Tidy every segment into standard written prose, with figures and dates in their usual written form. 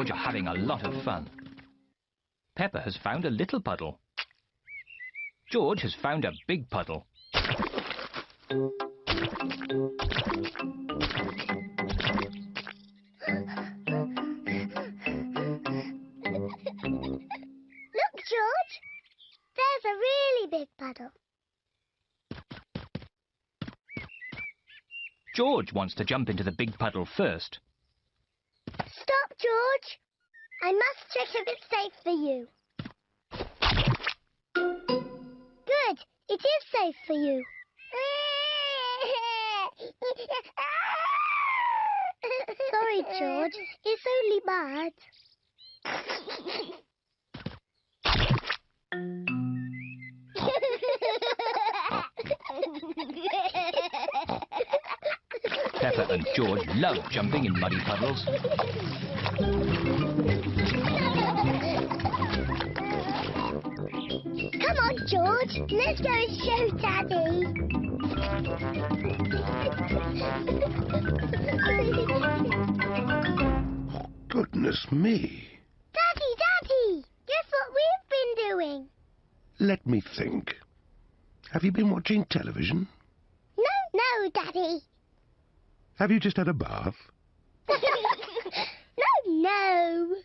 George are having a lot of fun. Peppa has found a little puddle. George has found a big puddle. Look, George. There's a really big puddle. George wants to jump into the big puddle first. Stop, George. I must check if it's safe for you. Good. It is safe for you. Sorry, George. It's only mud. Peppa and George love jumping in muddy puddles. Come on, George. Let's go and show Daddy. Goodness me. Daddy, guess what we've been doing? Let me think. Have you been watching television? No, Daddy. Have you just had a bath? No.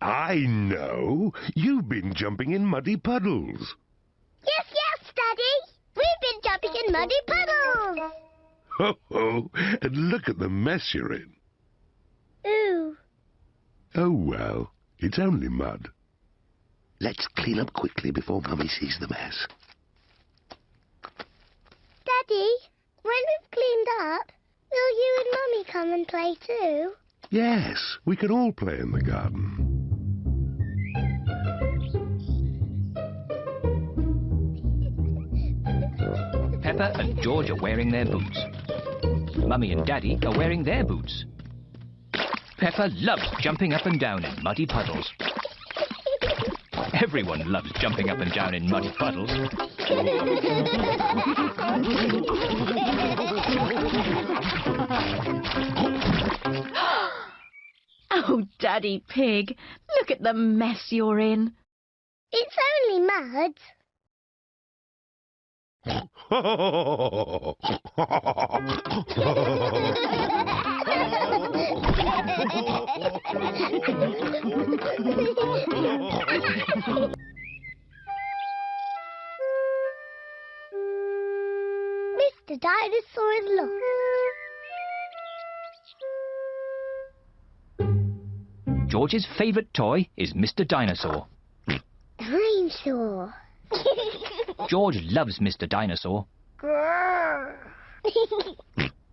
I know. You've been jumping in muddy puddles. Yes, Daddy. We've been jumping in muddy puddles. Ho, ho. And look at the mess you're in. Ooh. Oh, well. It's only mud. Let's clean up quickly before Mummy sees the mess. Daddy, when we've cleaned up, will you and Mummy come and play too? Yes, we can all play in the garden. Peppa and George are wearing their boots. Mummy and Daddy are wearing their boots. Peppa loves jumping up and down in muddy puddles. Everyone loves jumping up and down in muddy puddles. Oh, Daddy Pig, look at the mess you're in. It's only mud. Mr. Dinosaur is lost. George's favourite toy is Mr. Dinosaur. Dinosaur. George loves Mr. Dinosaur. Grrr.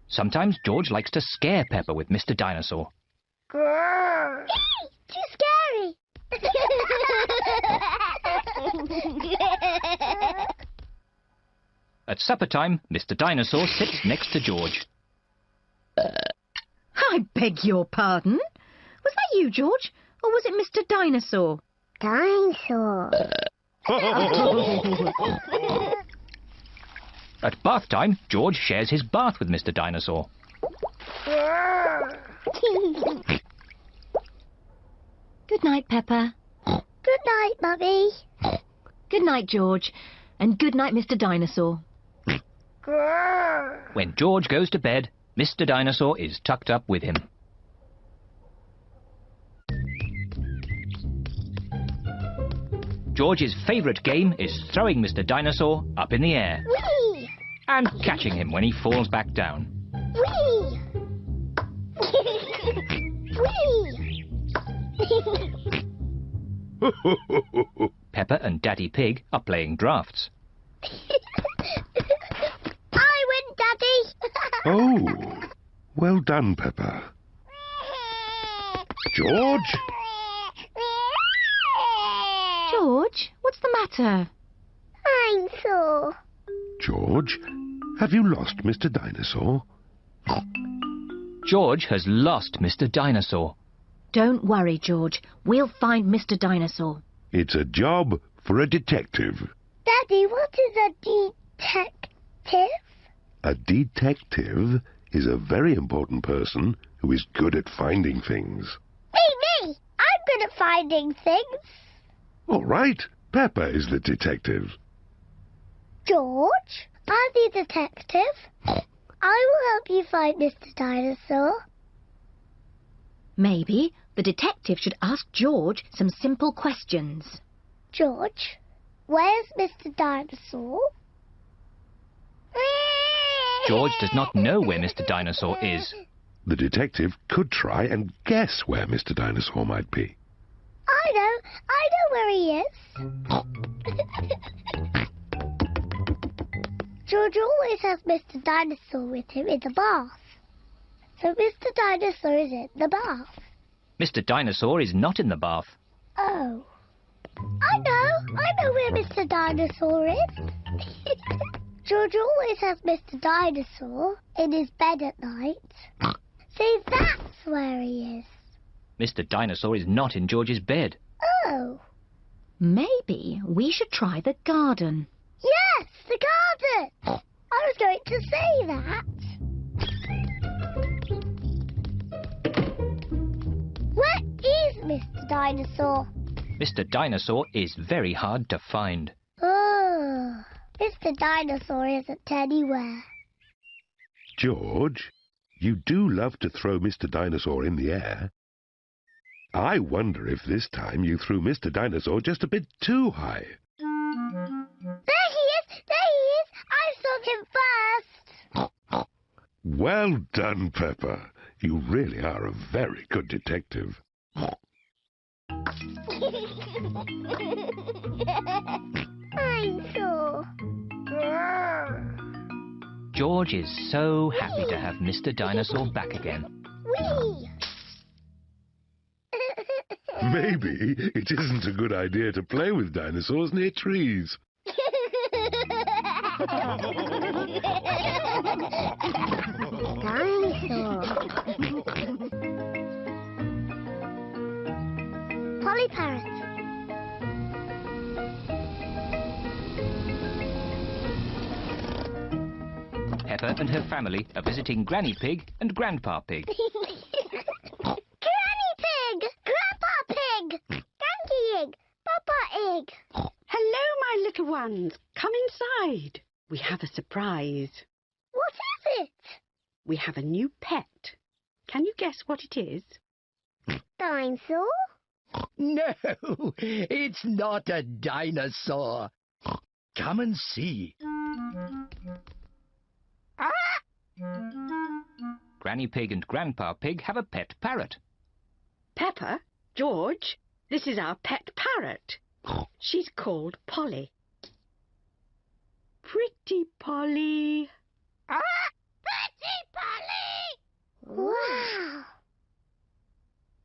Sometimes George likes to scare Peppa with Mr. Dinosaur. Grrr. Too scary. At supper time, Mr. Dinosaur sits next to George. I beg your pardon? Was that you, George? Or was it Mr. Dinosaur? Dinosaur. At bath time, George shares his bath with Mr. Dinosaur. Good night, Peppa. Good night, Mummy. Good night, George. And good night, Mr. Dinosaur. Grrr. When George goes to bed, Mr. Dinosaur is tucked up with him. George's favourite game is throwing Mr. Dinosaur up in the air Whee! and catching him when he falls back down. Whee! Whee! Peppa and Daddy Pig are playing drafts. I win, Daddy. Oh, well done, Peppa. George? George, what's the matter? I'm sore. George, have you lost Mr. Dinosaur? George has lost Mr. Dinosaur. Don't worry, George. We'll find Mr. Dinosaur. It's a job for a detective. Daddy, what is a detective? A detective is a very important person who is good at finding things. Me! I'm good at finding things. All right, Peppa is the detective. George, I'm the detective. I will help you find Mr. Dinosaur. Maybe the detective should ask George some simple questions. George, where's Mr. Dinosaur? George does not know where Mr. Dinosaur is. The detective could try and guess where Mr. Dinosaur might be. I know where he is. George always has Mr. Dinosaur with him in the bath. So Mr. Dinosaur is in the bath. Mr. Dinosaur is not in the bath. Oh. I know where Mr. Dinosaur is. George always has Mr. Dinosaur in his bed at night. See, that's where he is. Mr. Dinosaur is not in George's bed. Oh. Maybe we should try the garden. Yes, the garden. I was going to say that. Where is Mr. Dinosaur? Mr. Dinosaur is very hard to find. Oh, Mr. Dinosaur isn't anywhere. George, you do love to throw Mr. Dinosaur in the air. I wonder if this time you threw Mr. Dinosaur just a bit too high. There he is! I saw him first! Well done, Peppa. You really are a very good detective. Dinosaur. George is so happy to have Mr. Dinosaur back again. Whee! Maybe it isn't a good idea to play with dinosaurs near trees. Dinosaur. Polly Parrot. Peppa and her family are visiting Granny Pig and Grandpa Pig. Granny Pig! Grandpa Pig! Granky Egg! Papa Egg! Hello, my little ones. Come inside. We have a surprise. What is it? We have a new pet. Can you guess what it is? Dinosaur? No, it's not a dinosaur. Come and see. Granny Pig and Grandpa Pig have a pet parrot. Peppa, George, this is our pet parrot. She's called Polly. Pretty Polly. Pretty Polly! Wow!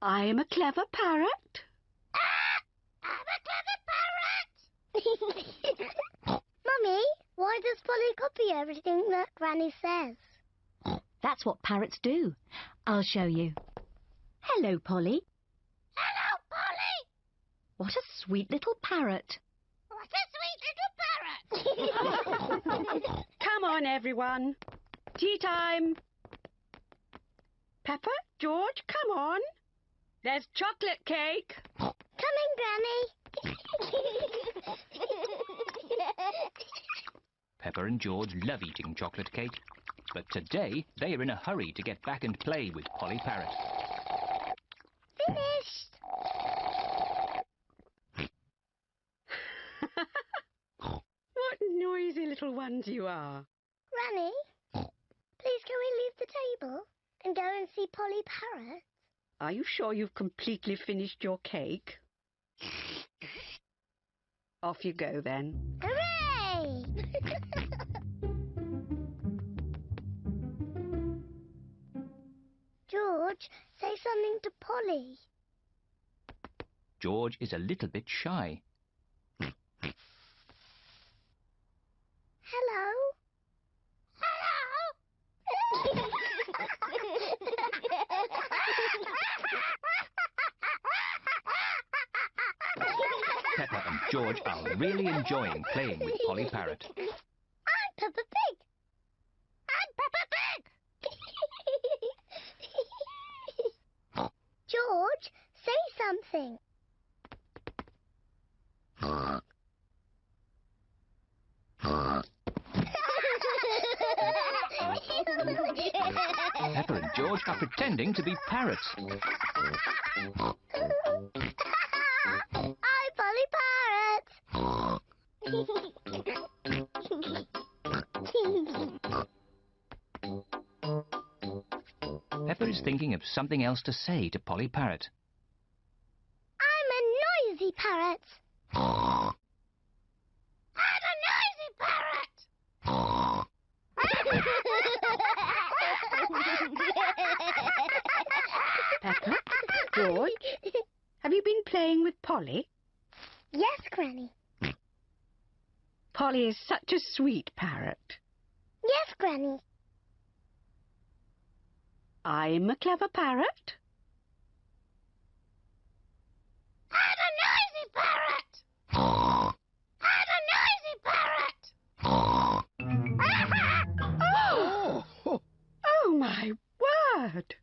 I'm a clever parrot. I'm a clever parrot! Mummy, why does Polly copy everything that Granny says? That's what parrots do. I'll show you. Hello, Polly. Hello, Polly! What a sweet little parrot. What a sweet little parrot! Come on, everyone. Tea time. Peppa, George, come on. There's chocolate cake. Coming, Granny. Peppa and George love eating chocolate cake, but today they are in a hurry to get back and play with Polly Parrot. Finished. What noisy little ones you are. Granny, please can we leave the table and go and see Polly Parrot? Are you sure you've completely finished your cake? Off you go then. Hooray! George, say something to Polly. George is a little bit shy. Hello? Hello? Peppa and George are really enjoying playing with Polly Parrot. I'm Peppa Pig. I'm Peppa Pig. nothing. Peppa and George are pretending to be parrots. I'm Polly Parrot. Peppa is thinking of something else to say to Polly Parrot. I'm a noisy parrot. I'm a noisy parrot. Peppa, George, have you been playing with Polly? Yes, Granny. Polly is such a sweet parrot. Yes, Granny. I'm a clever parrot. I'm a noisy parrot. I'm a noisy parrot. Oh, oh my word!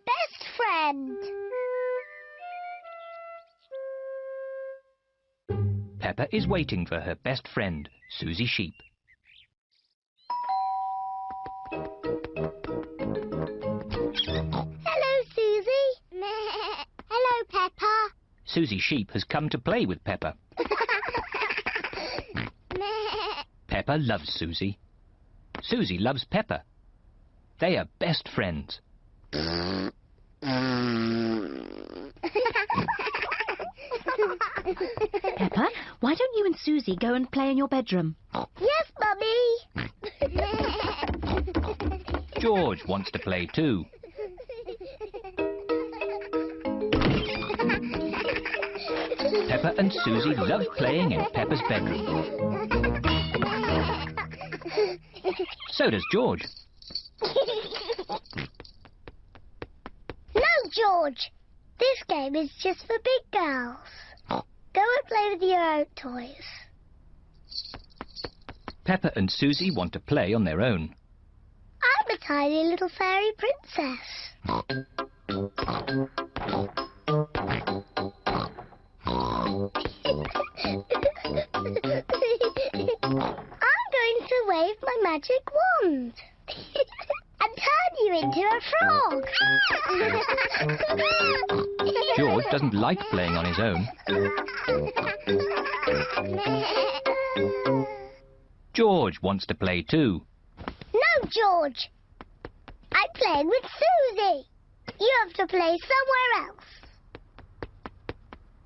Best friend. Peppa is waiting for her best friend, Susie Sheep. Hello, Susie. Hello, Peppa. Susie Sheep has come to play with Peppa. Peppa loves Susie. Susie loves Peppa. They are best friends. Peppa, why don't you and Susie go and play in your bedroom? Yes, Mummy. George wants to play too. Peppa and Susie love playing in Peppa's bedroom. So does George. No, George. This game is just for big girls. Go and play with your own toys. Peppa and Susie want to play on their own. I'm a tiny little fairy princess. I'm going to wave my magic wand and turn you into a frog. George doesn't like playing on his own. George wants to play too. No, George. I'm playing with Susie. You have to play somewhere else.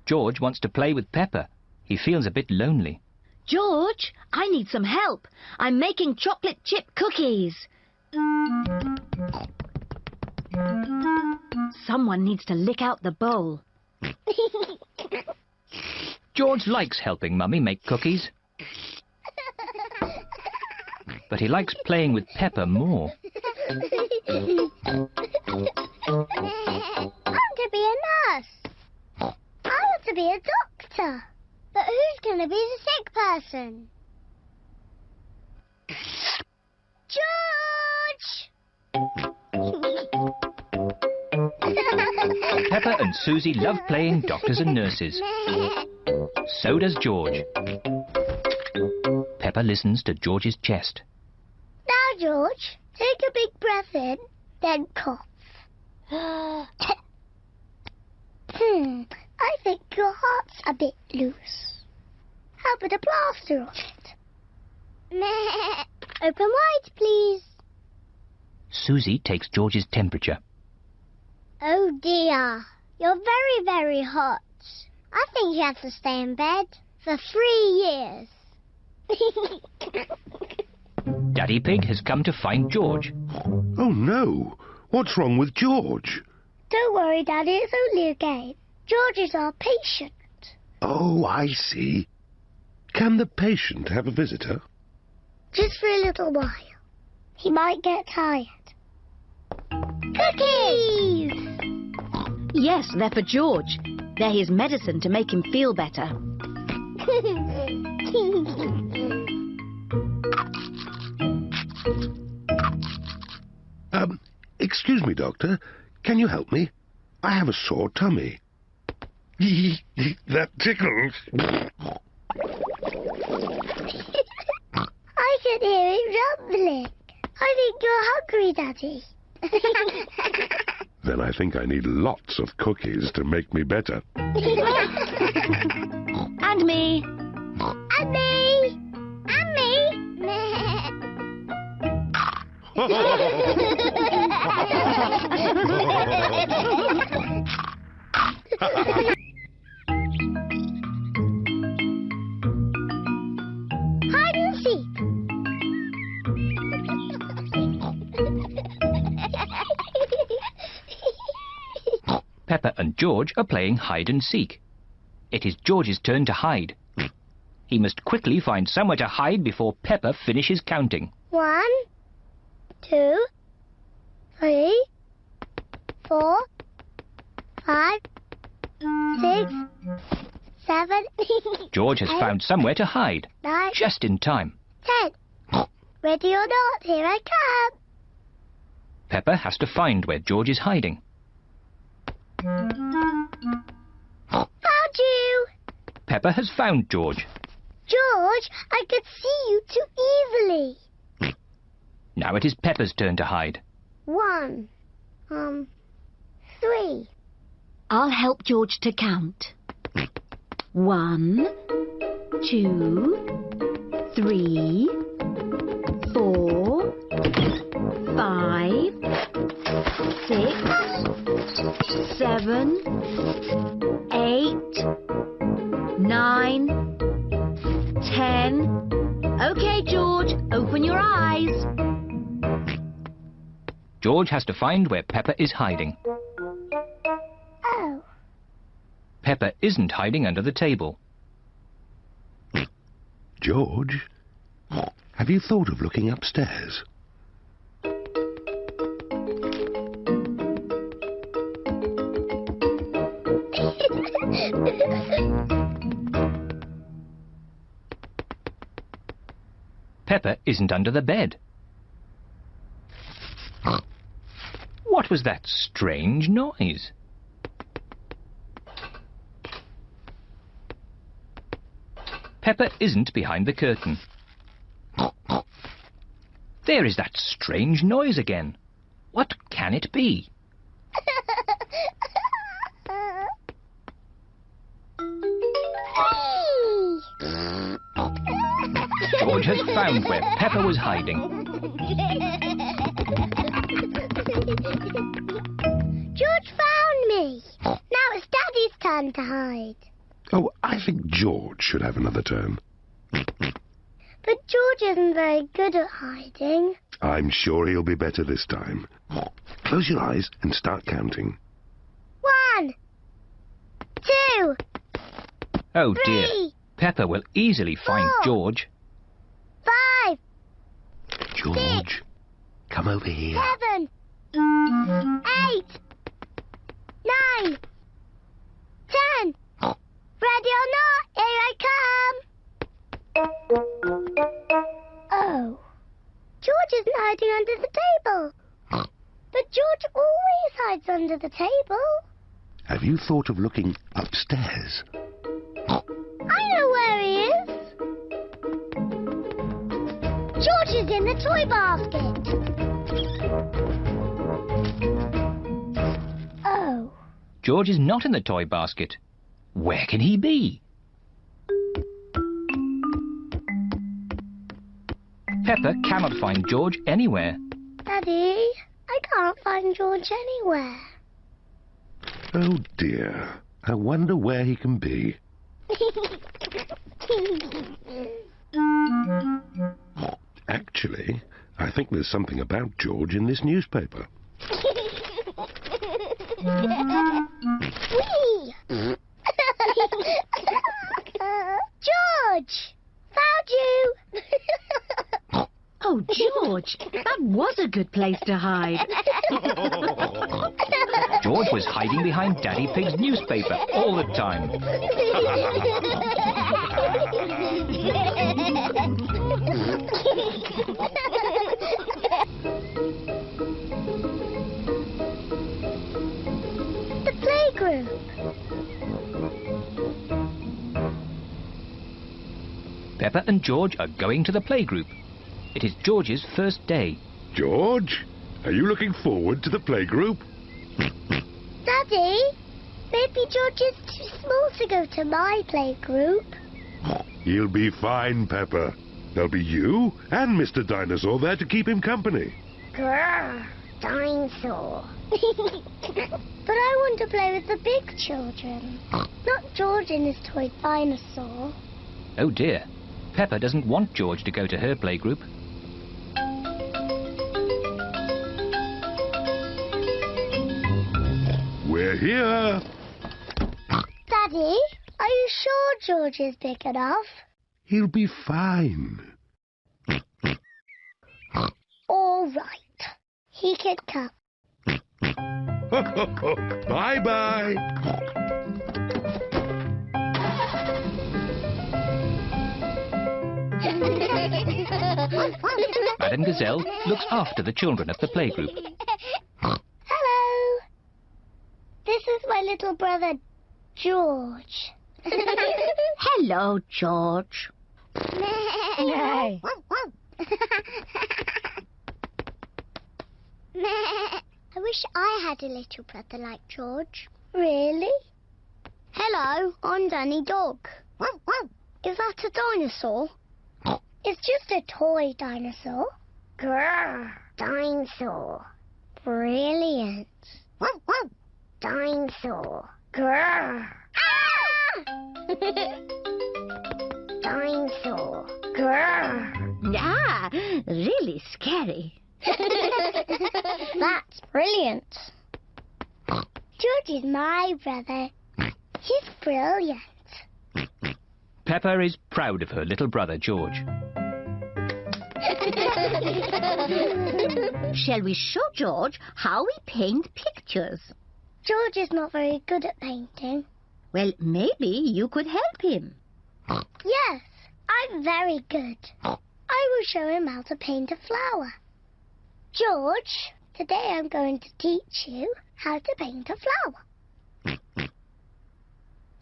George wants to play with Peppa. He feels a bit lonely. George, I need some help. I'm making chocolate chip cookies. Someone needs to lick out the bowl. George likes helping Mummy make cookies, but he likes playing with Peppa more. I'm to be a nurse. I want to be a doctor. But who's going to be the sick person? George! Peppa and Susie love playing doctors and nurses. So does George. Peppa listens to George's chest. Now, George, take a big breath in, then cough. I think your heart's a bit loose. How about a plaster on it? Open wide, please. Susie takes George's temperature. Oh dear, you're very, very hot. I think you have to stay in bed for 3 years. Daddy Pig has come to find George. Oh no! What's wrong with George? Don't worry, Daddy, it's only a game. George is our patient. Oh, I see. Can the patient have a visitor? Just for a little while. He might get tired. Cookies! Yes, they're for George. They're his medicine to make him feel better. Excuse me, Doctor. Can you help me? I have a sore tummy. That tickles. I can hear it rumbling. I think you're hungry, Daddy. Then I think I need lots of cookies to make me better. And me. And me! And me! Hide and seek. Peppa and George are playing hide and seek. It is George's turn to hide. He must quickly find somewhere to hide before Peppa finishes counting. 1, 2, 3, 4, 5, 6, 7. George has found somewhere to hide, 9, just in time. 10. Ready or not, here I come. Peppa has to find where George is hiding. Found you. Peppa has found George. George, I could see you too easily. Now it is Peppa's turn to hide. 1, 3. I'll help George to count. 1, 2, 3, 4, 5, 6, 7, 8, 9, 10. OK, George, open your eyes. George has to find where Peppa is hiding. Oh. Peppa isn't hiding under the table. George, have you thought of looking upstairs? Peppa isn't under the bed. What was that strange noise? Peppa isn't behind the curtain. There is that strange noise again. What can it be? George has found where Peppa was hiding. George found me. Now it's Daddy's turn to hide. Oh, I think George should have another turn. But George isn't very good at hiding. I'm sure he'll be better this time. Close your eyes and start counting. 1, 2, Oh dear, 3, Peppa will easily find 4, George. 5, George, come over here. 7, 8, 9, 10. Ready or not, here I come. Oh. George isn't hiding under the table. But George always hides under the table. Have you thought of looking upstairs? I know where he is. George is in the toy basket. Oh. George is not in the toy basket. Where can he be? Peppa cannot find George anywhere. Daddy, I can't find George anywhere. Oh dear, I wonder where he can be. Actually, I think there's something about George in this newspaper. Whee! George! was a good place to hide. George was hiding behind Daddy Pig's newspaper all the time. The playgroup. Peppa and George are going to the playgroup. It is George's first day. George, are you looking forward to the playgroup? Daddy, maybe George is too small to go to my playgroup. He'll be fine, Peppa. There'll be you and Mr. Dinosaur there to keep him company. Grrr, dinosaur. But I want to play with the big children, not George and his toy dinosaur. Oh dear, Peppa doesn't want George to go to her playgroup. We're here. Daddy, are you sure George is big enough? He'll be fine. All right, he can come. Bye-bye. Madame Gazelle looks after the children at the playgroup. Hello. This is my little brother, George. Hello, George. I wish I had a little brother like George. Really? Hello, I'm Danny Dog. Is that a dinosaur? It's just a toy dinosaur. Grrr, dinosaur. Brilliant. Dinosaur. Grrr. Ah! Dinosaur. Grrr. Ah, really scary. That's brilliant. George is my brother. He's brilliant. Peppa is proud of her little brother George. Shall we show George how we paint pictures? George is not very good at painting. Well, maybe you could help him. Yes, I'm very good. I will show him how to paint a flower. George, today I'm going to teach you how to paint a flower.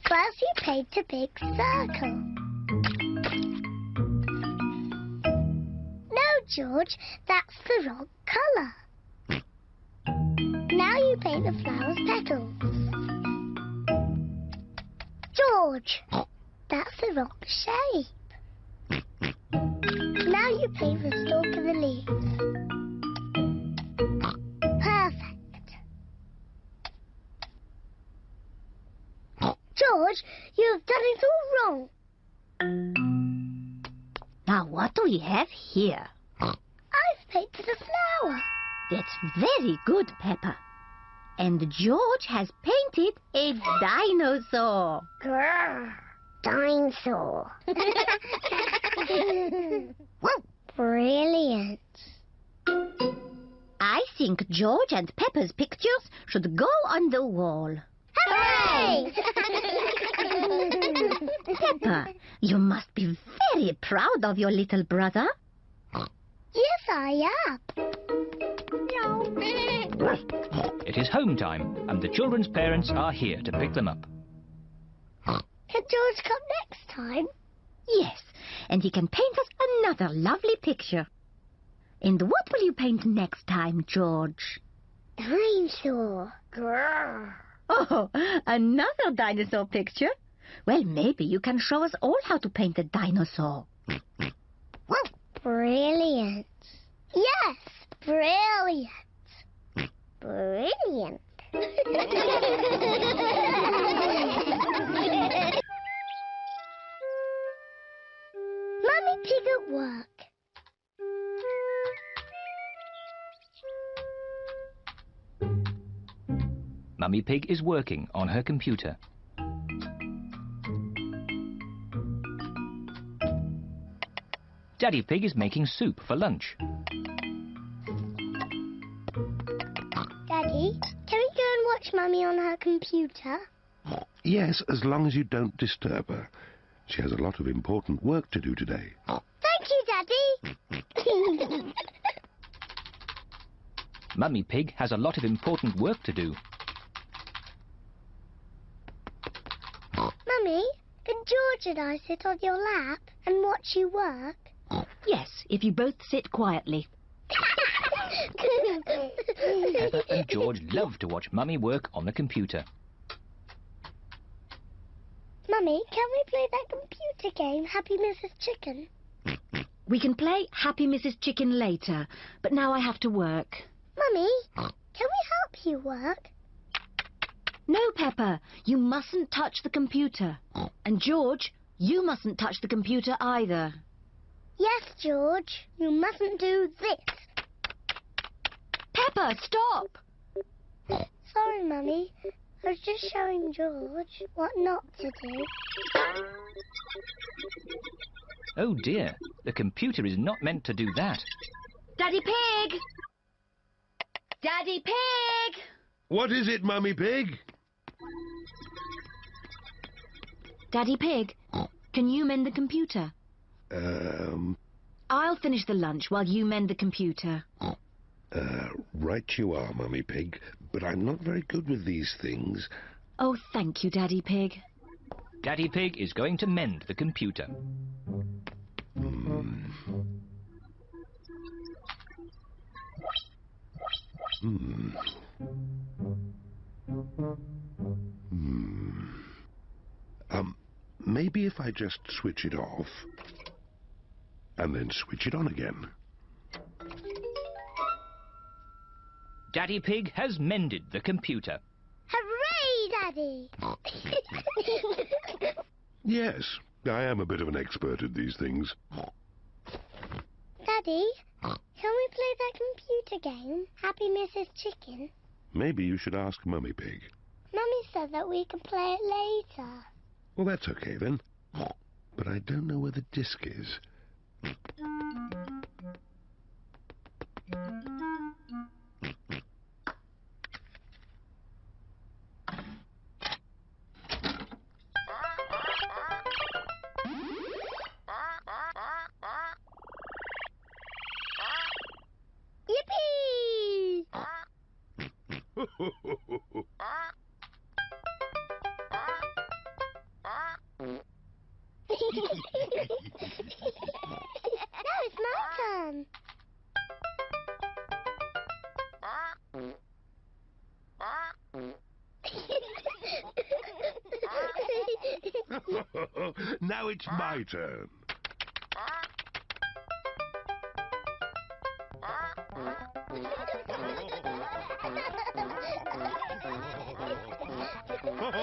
First you paint a big circle. No, George, that's the wrong colour. Now you paint the flower's petals. George, that's the wrong shape. Now you paint the stalk of the leaves. Perfect. George, you have done it all wrong. Now, what do we have here? I've painted a flower. That's very good, Peppa. And George has painted a dinosaur. Grrr, dinosaur. Brilliant. I think George and Peppa's pictures should go on the wall. Hooray! Peppa, you must be very proud of your little brother. Yes, I am. It is home time, and the children's parents are here to pick them up. Can George come next time? Yes, and he can paint us another lovely picture. And what will you paint next time, George? Dinosaur. Grrr. Oh, another dinosaur picture? Well, maybe you can show us all how to paint a dinosaur. Brilliant. Yes, brilliant. Brilliant. Mummy Pig at work. Mummy Pig is working on her computer. Daddy Pig is making soup for lunch. Daddy, can we go and watch Mummy on her computer? Yes, as long as you don't disturb her. She has a lot of important work to do today. Thank you, Daddy. Mummy Pig has a lot of important work to do. Mummy, can George and I sit on your lap and watch you work? Yes, if you both sit quietly. Peppa and George love to watch Mummy work on the computer. Mummy, can we play that computer game, Happy Mrs. Chicken? We can play Happy Mrs. Chicken later, but now I have to work. Mummy, can we help you work? No, Peppa, you mustn't touch the computer. And George, you mustn't touch the computer either. Yes, George, you mustn't do this. Peppa, stop! Sorry, Mummy. I was just showing George what not to do. Oh dear, the computer is not meant to do that. Daddy Pig! Daddy Pig! What is it, Mummy Pig? Daddy Pig, can you mend the computer? I'll finish the lunch while you mend the computer. Right you are, Mummy Pig, but I'm not very good with these things. Oh, thank you, Daddy Pig. Daddy Pig is going to mend the computer. Maybe if I just switch it off and then switch it on again. Daddy Pig has mended the computer. Hooray, Daddy! Yes, I am a bit of an expert at these things. Daddy, can we play that computer game, Happy Mrs. Chicken? Maybe you should ask Mummy Pig. Mummy said that we could play it later. Well, that's okay then. But I don't know where the disc is. Yippee! Now it's my turn. Now it's my turn. What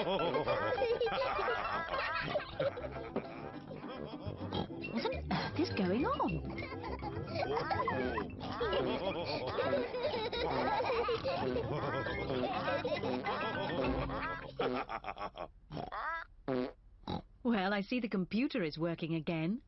on earth is going on? Well, I see the computer is working again.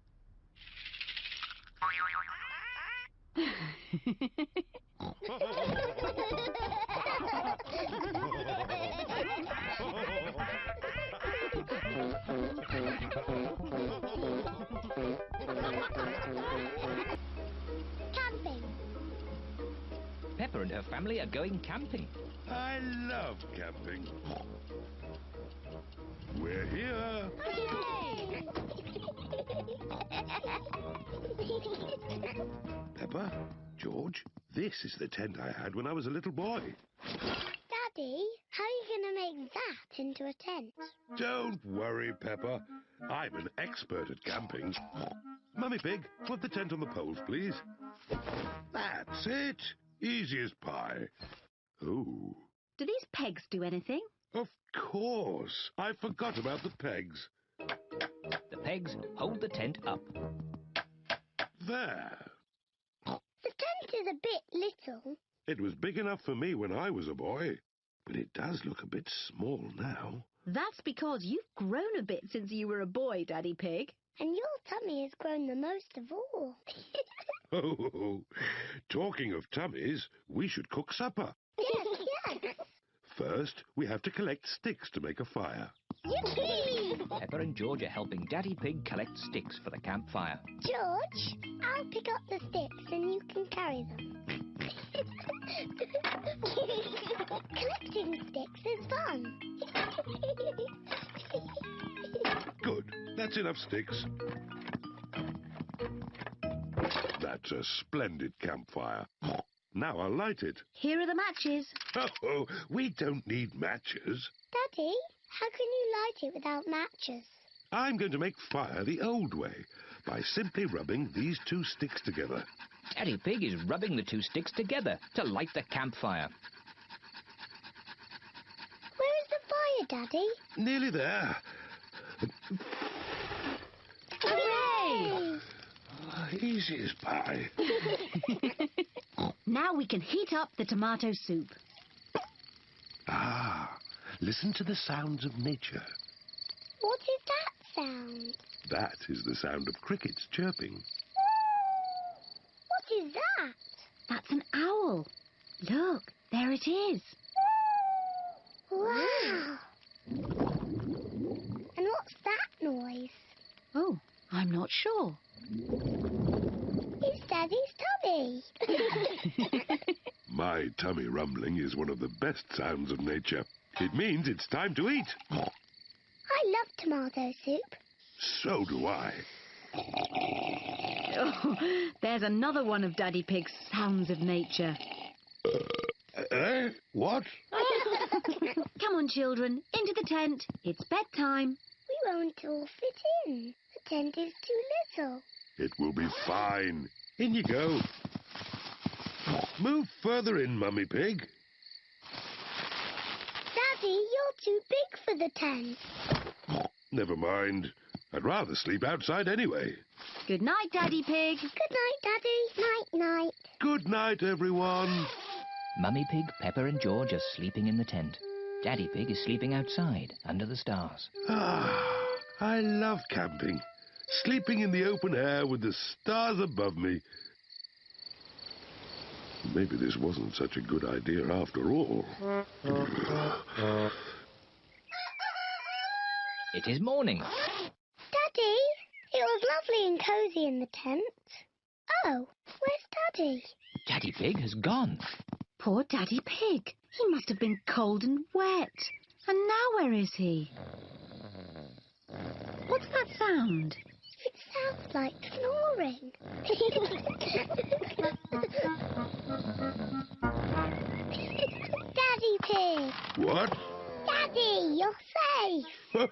Camping. Peppa and her family are going camping. I love camping. We're here. Peppa, George, this is the tent I had when I was a little boy. Daddy, how are you going to make that into a tent? Don't worry, Peppa. I'm an expert at camping. Mummy Pig, put the tent on the poles, please. That's it. Easy as pie. Oh, Do these pegs do anything? of course. I forgot about the pegs. The pegs hold the tent up. There. The tent is a bit little. It was big enough for me when I was a boy, but it does look a bit small now. That's because you've grown a bit since you were a boy, Daddy Pig. And your tummy has grown the most of all. Oh, talking of tummies, we should cook supper. Yes, yes. First, we have to collect sticks to make a fire. Yippee! Peppa and George are helping Daddy Pig collect sticks for the campfire. George, I'll pick up the sticks and you can carry them. Collecting sticks is fun. Good. That's enough sticks. That's a splendid campfire. Now I'll light it. Here are the matches. Oh, we don't need matches. Daddy, how can you light it without matches? I'm going to make fire the old way by simply rubbing these two sticks together. Daddy Pig is rubbing the two sticks together to light the campfire. Where is the fire, Daddy? Nearly there. Hooray! Easy as pie. Now we can heat up the tomato soup. Ah, listen to the sounds of nature. What is that sound? That is the sound of crickets chirping. What is that? That's an owl. Look, there it is. Wow! And what's that noise? Oh, I'm not sure. It's Daddy's tummy. My tummy rumbling is one of the best sounds of nature. It means it's time to eat. I love tomato soup. So do I. Oh, there's another one of Daddy Pig's sounds of nature. What? Come on, children, into the tent. It's bedtime. We won't all fit in. The tent is too little. It will be fine. In you go. Move further in, Mummy Pig. Daddy, you're too big for the tent. Never mind. I'd rather sleep outside anyway. Good night, Daddy Pig. Good night, Daddy. Night-night. Good night, everyone. Mummy Pig, Peppa and George are sleeping in the tent. Daddy Pig is sleeping outside, under the stars. Ah, I love camping. Sleeping in the open air with the stars above me. Maybe this wasn't such a good idea after all. It is morning. Daddy, it was lovely and cosy in the tent. Oh, where's Daddy? Daddy Pig has gone. Poor Daddy Pig. He must have been cold and wet. And now where is he? What's that sound? It sounds like snoring. Daddy Pig! What? Daddy, you're safe!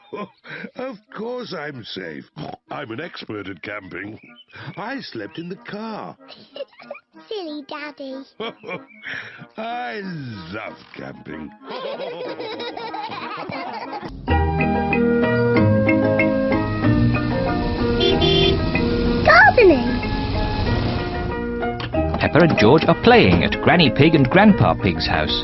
Of course I'm safe. I'm an expert at camping. I slept in the car. Silly Daddy. I love camping. Gardening! Peppa and George are playing at Granny Pig and Grandpa Pig's house.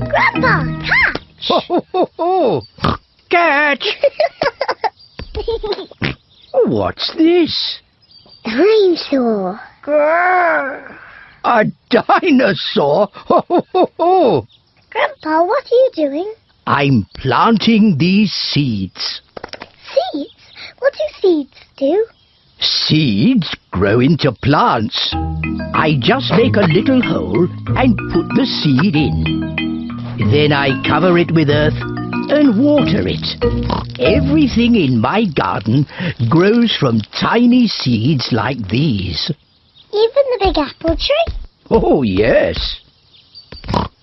Grandpa, catch! Ho, ho, ho, ho. Catch! What's this? Dinosaur. A dinosaur? Ho, ho, ho, ho. Grandpa, what are you doing? I'm planting these seeds. Seeds? What do seeds do? Seeds grow into plants. I just make a little hole and put the seed in. Then I cover it with earth and water it. Everything in my garden grows from tiny seeds like these. Even the big apple tree? Oh, yes.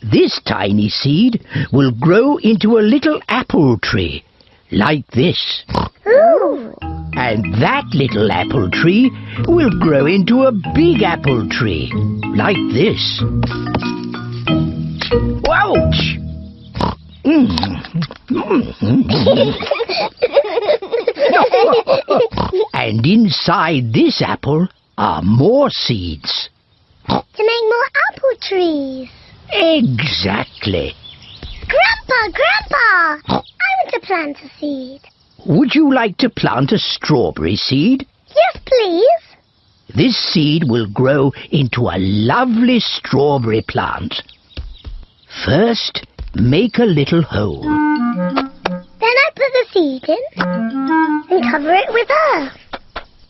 This tiny seed will grow into a little apple tree, like this. Ooh! And that little apple tree will grow into a big apple tree, like this. Ouch! And inside this apple are more seeds. To make more apple trees. Exactly. Grandpa! I want to plant a seed. Would you like to plant a strawberry seed? Yes, please. This seed will grow into a lovely strawberry plant. First, make a little hole. Then I put the seed in and cover it with earth.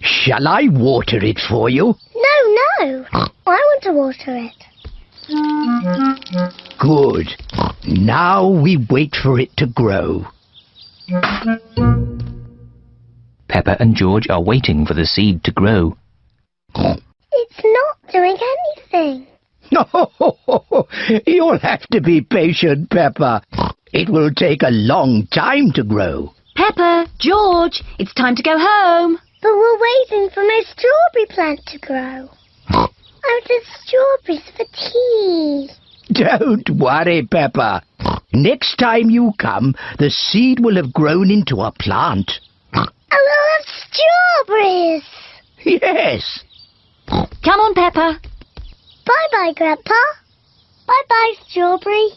Shall I water it for you? No. I want to water it. Good. Now we wait for it to grow. Peppa and George are waiting for the seed to grow. It's not doing anything. You'll have to be patient, Peppa. It will take a long time to grow. Peppa, George, it's time to go home. But we're waiting for my strawberry plant to grow. I wanted strawberries for tea. Don't worry, Peppa. Next time you come, the seed will have grown into a plant. I will have strawberries. Yes. Come on, Peppa. Bye-bye, Grandpa. Bye-bye, strawberry.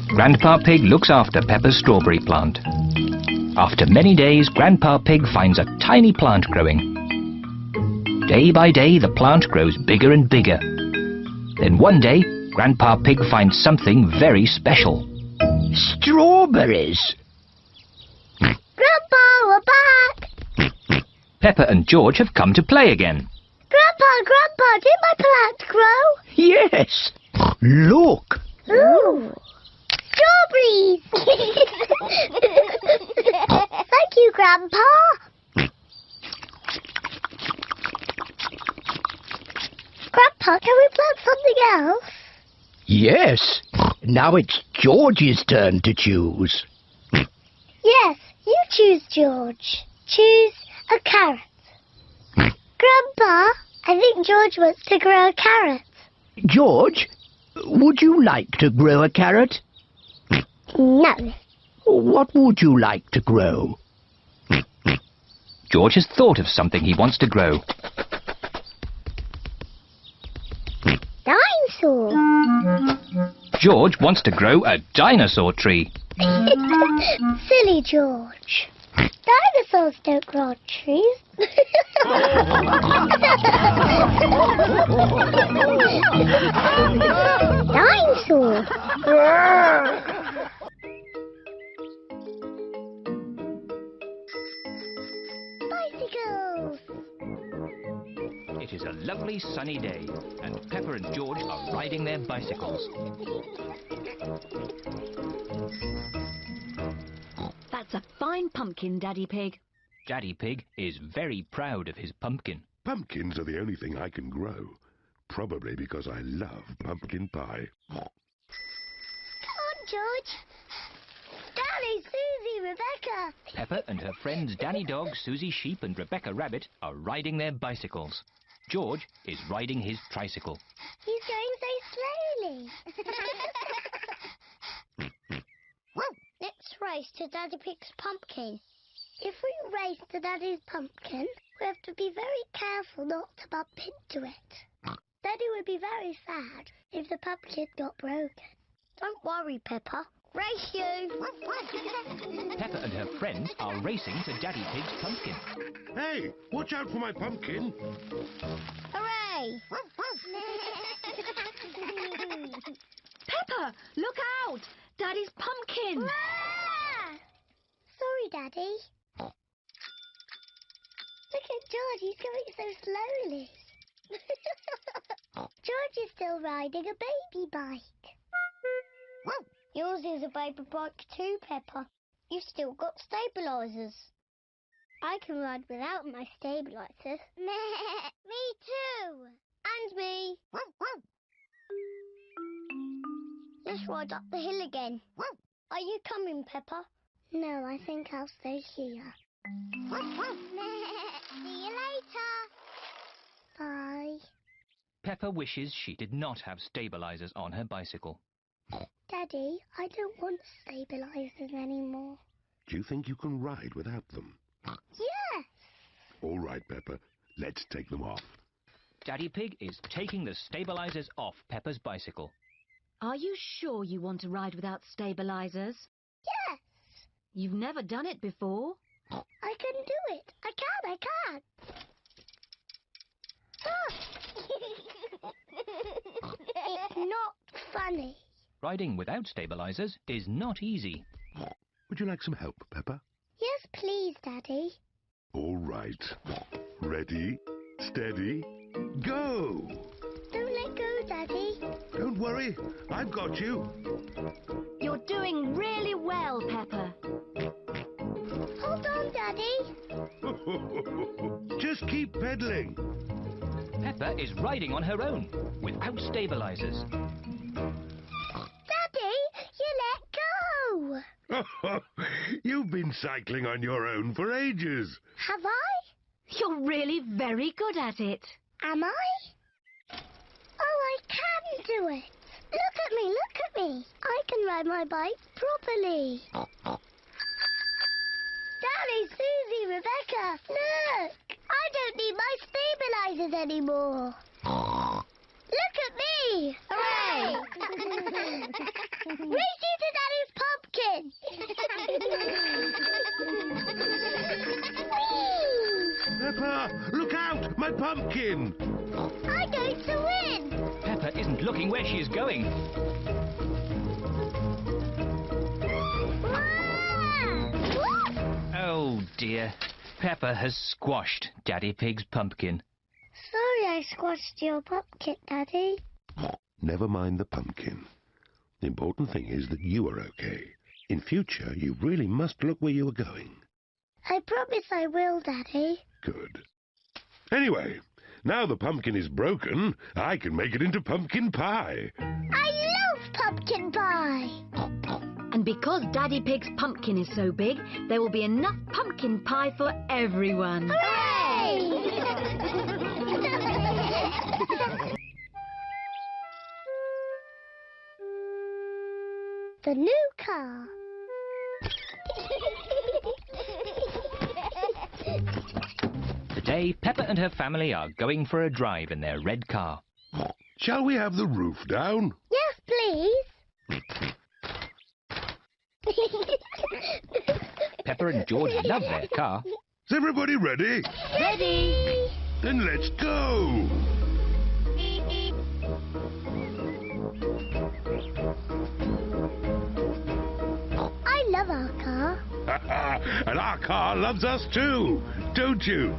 Grandpa Pig looks after Peppa's strawberry plant. After many days, Grandpa Pig finds a tiny plant growing. Day by day, the plant grows bigger and bigger. Then one day, Grandpa Pig finds something very special. Strawberries. Grandpa, we're back. Peppa and George have come to play again. Grandpa, did my plant grow? Yes. Look. Ooh. Strawberries! Thank you, Grandpa. Grandpa, can we plant something else? Yes. Now it's George's turn to choose. Yes, you choose, George. Choose a carrot. Grandpa, I think George wants to grow a carrot. George, would you like to grow a carrot? No. What would you like to grow? George has thought of something he wants to grow. Dinosaur. George wants to grow a dinosaur tree. Silly George. Dinosaurs don't grow on trees. Dinosaur. Bicycles. It is a lovely sunny day, and Peppa and George are riding their bicycles. That's a fine pumpkin, Daddy Pig. Daddy Pig is very proud of his pumpkin. Pumpkins are the only thing I can grow. Probably because I love pumpkin pie. Come on, George. Danny, Susie, Rebecca. Peppa and her friends Danny Dog, Susie Sheep and Rebecca Rabbit are riding their bicycles. George is riding his tricycle. He's going so slowly. Let's race to Daddy Pig's pumpkin. If we race to Daddy's pumpkin, we have to be very careful not to bump into it. Daddy would be very sad if the pumpkin got broken. Don't worry, Peppa. Race you! Peppa and her friends are racing to Daddy Pig's pumpkin. Hey, watch out for my pumpkin. Hooray! Peppa, look out! Daddy's pumpkin! Ah! Sorry, Daddy. Look at George, he's going so slowly. George is still riding a baby bike. Yours is a baby bike too, Peppa. You've still got stabilisers. I can ride without my stabilisers. Me too. And me. Let's ride up the hill again. Are you coming, Peppa? No, I think I'll stay here. See you later. Bye. Peppa wishes she did not have stabilizers on her bicycle. Daddy, I don't want stabilisers anymore. Do you think you can ride without them? Yes. All right, Peppa. Let's take them off. Daddy Pig is taking the stabilizers off Peppa's bicycle. Are you sure you want to ride without stabilizers? Yes. You've never done it before. I can do it. I can. Ah. It's not funny. Riding without stabilizers is not easy. Would you like some help, Peppa? Yes, please, Daddy. All right. Ready, steady, go! Don't let go, Daddy. Don't worry, I've got you. You're doing really well, Peppa. Hold on, Daddy. Just keep pedaling. Peppa is riding on her own, without stabilizers. Daddy, you let go. You've been cycling on your own for ages. Have I? You're really very good at it. Am I? Oh, I can do it. Look at me, look at me. I can ride my bike properly. Daddy, Susie, Rebecca, look. I don't need my stabilizers anymore. Look at me. Hooray! Race you to Daddy's pumpkin. Peppa, look out! My pumpkin! I'm going to win. Peppa isn't looking where she is going. Oh dear. Peppa has squashed Daddy Pig's pumpkin. Sorry I squashed your pumpkin, Daddy. Never mind the pumpkin. The important thing is that you are okay. In future, you really must look where you are going. I promise I will, Daddy. Good. Anyway, now the pumpkin is broken, I can make it into pumpkin pie. I love pumpkin pie. And because Daddy Pig's pumpkin is so big, there will be enough pumpkin pie for everyone. Hooray! The new car. Today, Peppa and her family are going for a drive in their red car. Shall we have the roof down? Yes, please. Peppa and George love their car. Is everybody ready? Ready? Then let's go! I love our car. And our car loves us too, don't you?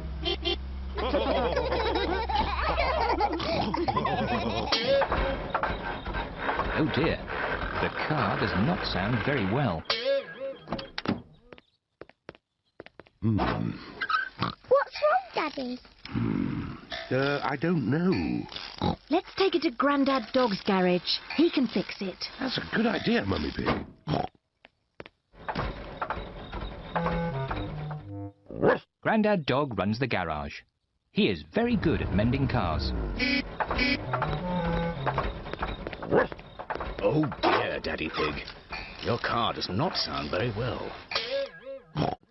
Oh dear. The car does not sound very well. What's wrong, Daddy? I don't know. Let's take it to Grandad Dog's garage. He can fix it. That's a good idea, Mummy Pig. Grandad Dog runs the garage. He is very good at mending cars. Oh dear, Daddy Pig. Your car does not sound very well.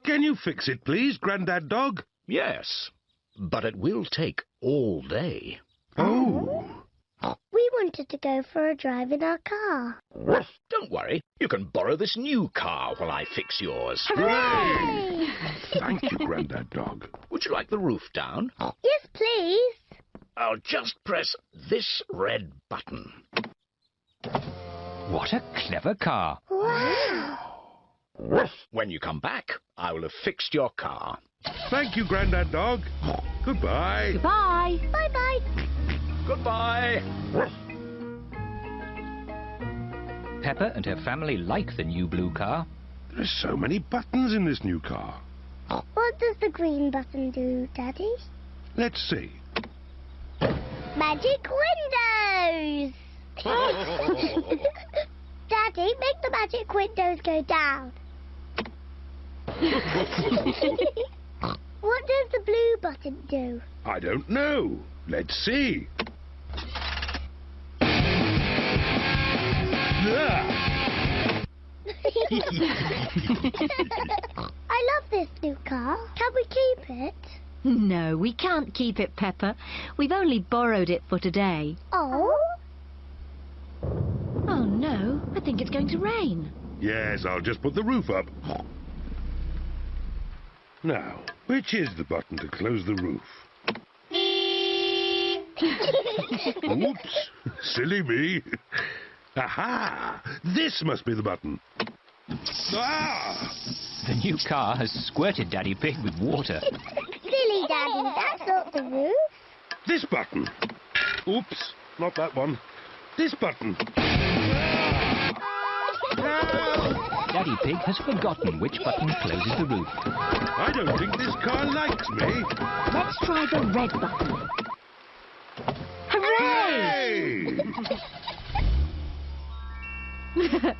Can you fix it, please, Grandad Dog? Yes, but it will take all day. Oh. We wanted to go for a drive in our car. Don't worry, you can borrow this new car while I fix yours. Hooray! Thank you, Grandad Dog. Would you like the roof down? Yes, please. I'll just press this red button. What a clever car. Wow. When you come back, I will have fixed your car. Thank you, Grandad Dog. Goodbye. Goodbye. Bye-bye. Goodbye. Peppa and her family like the new blue car. There are so many buttons in this new car. What does the green button do, Daddy? Let's see. Magic windows! Daddy, make the magic windows go down. What does the blue button do? I don't know. Let's see. I love this new car. Can we keep it? No, we can't keep it, Peppa. We've only borrowed it for today. Oh? Oh, no. I think it's going to rain. Yes, I'll just put the roof up. Now, which is the button to close the roof? Oops, silly me. Aha! This must be the button. Ah! The new car has squirted Daddy Pig with water. Silly Daddy, that's not the roof. This button. Oops, not that one. This button. Daddy Pig has forgotten which button closes the roof. I don't think this car likes me. Let's try the red button. Hooray! Hey!